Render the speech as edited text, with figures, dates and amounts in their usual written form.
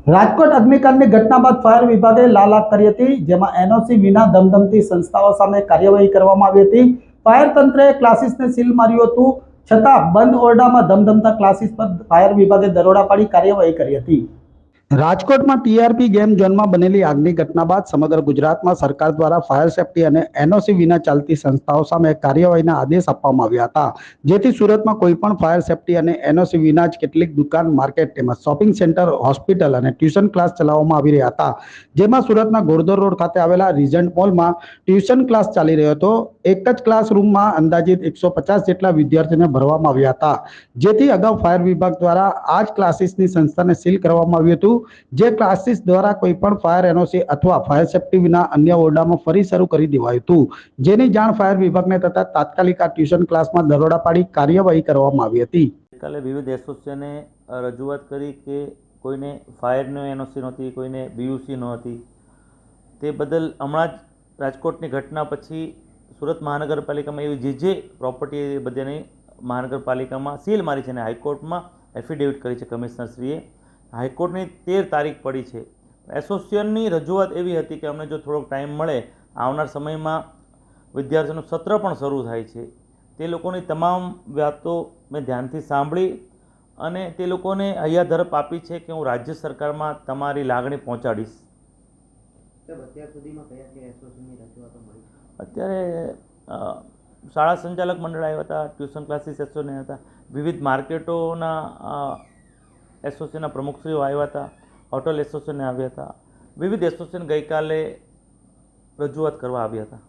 રાજકોટ અગ્નિકાંડની ઘટના બાદ ફાયર વિભાગે લાલાક કરી હતી, જેમાં એનઓસી વિના ધમધમતી સંસ્થાઓ સામે કાર્યવાહી કરવામાં આવી હતી। ફાયર તંત્રએ ક્લાસીસને સીલ માર્યું હતું, છતાં બંધ ઓરડામાં ધમધમતા ક્લાસીસ પર ફાયર વિભાગે દરોડા પાડી કાર્યવાહી કરી હતી। રાજકોટમાં ટીઆરપી ગેમ ઝોનમાં બનેલી આગની ઘટના બાદ સમગ્ર ગુજરાતમાં સરકાર દ્વારા ફાયર સેફટી અને એનઓસી વિના ચાલતી સંસ્થાઓ સામે કાર્યવાહીના આદેશ આપવામાં આવ્યા હતા, જેથી સુરતમાં કોઈપણ ફાયર સેફટી અને એનઓસી વિના જ કેટલીક દુકાન, માર્કેટ તેમજ શોપિંગ સેન્ટર, હોસ્પિટલ અને ટ્યુશન ક્લાસ ચલાવવામાં આવી રહ્યા હતા। જેમાં સુરતના ગોરધોર રોડ ખાતે આવેલા રીજન્ટ મોલમાં ટ્યુશન ક્લાસ ચાલી રહ્યો હતો। એક જ ક્લાસરૂમમાં અંદાજિત 150 જેટલા વિદ્યાર્થીઓને ભરવામાં આવ્યા હતા, જેથી અગાઉ ફાયર વિભાગ દ્વારા આ જ ક્લાસીસની સંસ્થાને સીલ કરવામાં આવ્યું હતું, જે ક્લાસીસ દ્વારા કોઈ પણ ફાયર એનઓસી અથવા ફાયર સેફટી વિના અન્ય ઓરડામાં ફરી શરૂ કરી દેવાયું હતું, જેની જાણ ફાયર વિભાગને થતા તાત્કાલિક આ ટ્યુશન ક્લાસમાં દરોડા પાડી કાર્યવાહી કરવામાં આવી હતી। ગઈકાલે વિવિધ એસોસિએશને રજૂઆત કરી કે કોઈને ફાયરનો એનઓસી નહોતી, કોઈને બીયુસી નહોતી। તે બદલ હમણાં જ રાજકોટની ઘટના પછી સુરત મહાનગરપાલિકામાં એવી જે પ્રોપર્ટી બધાની મહાનગરપાલિકામાં સીલ મારી છે અને હાઈકોર્ટમાં એફિડેવિટ કરી છે કમિશનરશ્રીએ। હાઈકોર્ટની 13 તારીખ પડી છે। એસોસિએશનની રજૂઆત એવી હતી કે અમને જો થોડોક ટાઈમ મળે, આવનાર સમયમાં વિદ્યાર્થીઓનું સત્ર પણ શરૂ થાય છે, તે લોકોની તમામ વાતો મેં ધ્યાનથી સાંભળી અને તે લોકોને હૈયાધરપ આપી છે કે હું રાજ્ય સરકારમાં તમારી લાગણી પહોંચાડીશ। અત્યારે શાળા સંચાલક મંડળ આવ્યા હતા, ટ્યુશન ક્લાસીસ એસોસિએશન હતા, વિવિધ માર્કેટોના એસોસિએશનના પ્રમુખશ્રીઓ આવ્યા હતા, હોટલ એસોસિએશન આવ્યા હતા, વિવિધ એસોસિએશન ગઈકાલે રજૂઆત કરવા આવ્યા હતા।